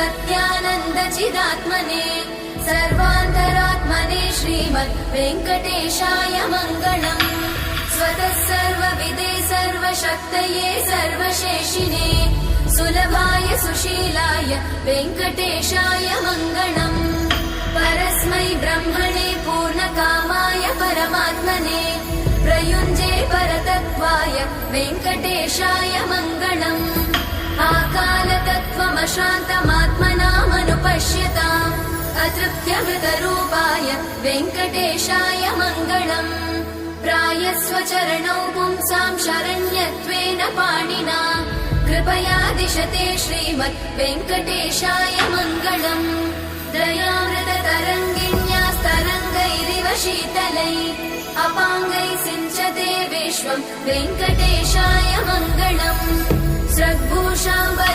सत्यानन्दचिदात्मने सर्वान्तरात्मने श्रीमद् वेङ्कटेशाय मङ्गलम्। स्वतः सर्वविदे सर्वशक्तये सर्वशेषिणे सुलभाय सुशीलाय वेङ्कटेशाय मङ्गलम्। परस्मै ब्रह्मणे पूर्णकामाय परमात्मने प्रयुञ्जे परतत्त्वाय वेङ्कटेशाय मङ्गलम्। आकालतत्त्वमशान्तमात्मनामनुपश्यताम् अतृप्त्यमृतरूपाय वेङ्कटेशाय मङ्गलम्। प्रायस्वचरणौ पुंसां शरण्यत्वेन पाणिना कृपया दिशते श्रीमद् वेङ्कटेशाय मङ्गलम्। दयामृततरङ्गिण्यास्तरङ्गैरिव शीतलै अपाङ्गैः सिञ्चते विश्वं वेङ्कटेशाय मङ्गलम्। स्रग्भूषां